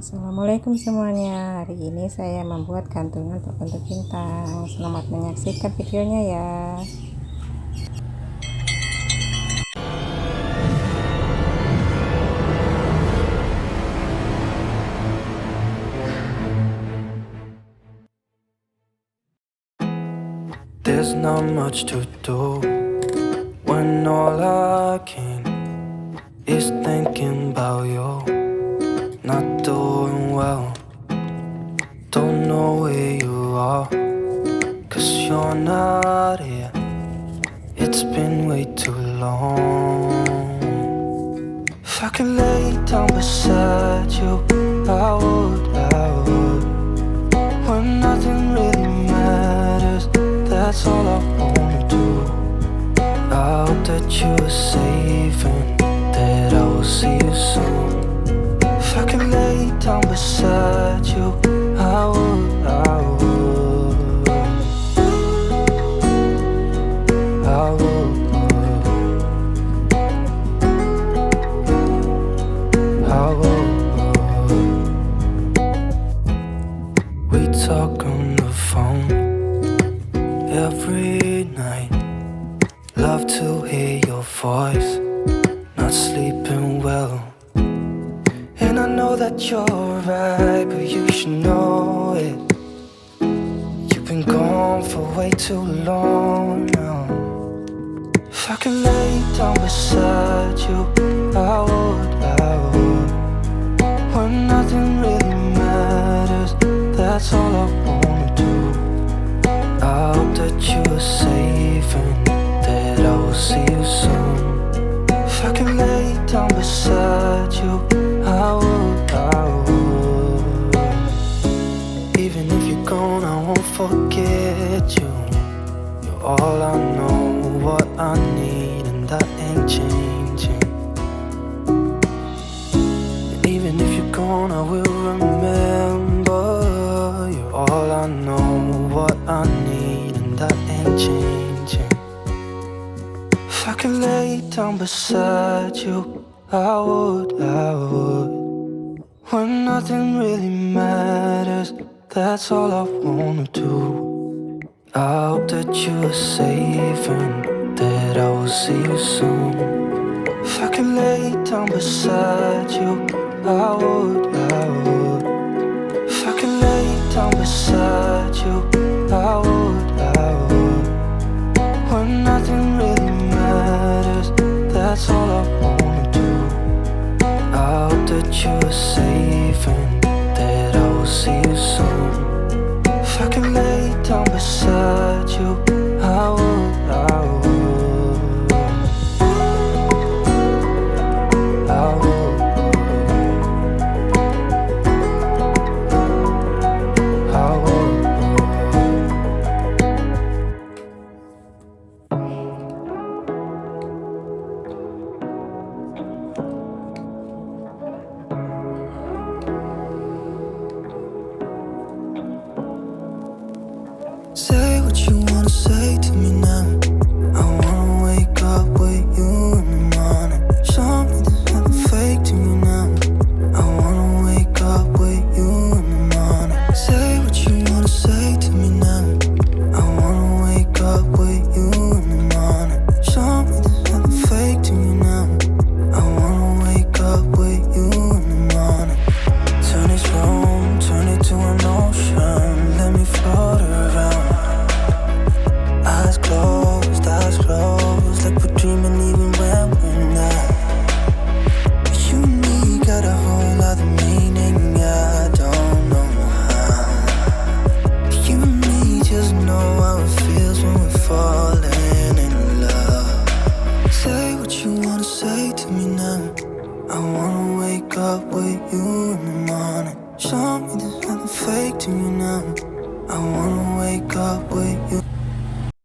Assalamualaikum semuanya. Hari ini saya membuat gantungan berbentuk bintang. Selamat menyaksikan videonya ya. There's not much to do when all I can is thinking about you. Not doing well, don't know where you are, 'cause you're not here. It's been way too long. If I could lay down beside you, I would, when nothing really matters. That's all I wanna do. I hope that you are safe and that I will see you soon. If I could lay down beside you, I would, I would, I would, I would. We talk on the phone every night. Love to hear your voice. Not sleeping well, and I know that you're right, but you should know it. You've been gone for way too long now. If I could lay down beside you, I would, when nothing really matters. That's all I wanna do. I hope that you are safe and that I will see you soon. If I could lay down beside you, I would, I would. Even if you're gone, I won't forget you. You're all I know, what I need, and that ain't changing. And even if you're gone, I will remember. You're all I know, what I need, and that ain't changing. If I could lay down beside you, I would, when nothing really matters. That's all I wanna do. I hope that you are safe and that I will see you soon. If I could lay down beside you, I would, if I could lay down beside you, I would, when nothing really matters. That's all I wanna do. I hope that you are safe and that I will see you soon. If I could lay down beside you, I would, I would, I would. Say what you wanna say to me now. I wanna wake up with you in the morning. Show me there's nothing fake to you now. I wanna wake up with you in the morning. Say what you wanna say to me now. I wanna wake up with you in the morning. Show me there's nothing fake to you now. I wanna wake up with you in the morning. Turn this room, turn it to an ocean. Let me float around. Eyes closed, like we're dreaming even when we're not. You and me got a whole other meaning, I don't know how. You and me just know how it feels when we're falling in love. Say what you wanna say to me now. I wanna wake up with you in the morning. Show me there's nothing fake to you now. I wanna wake up with you.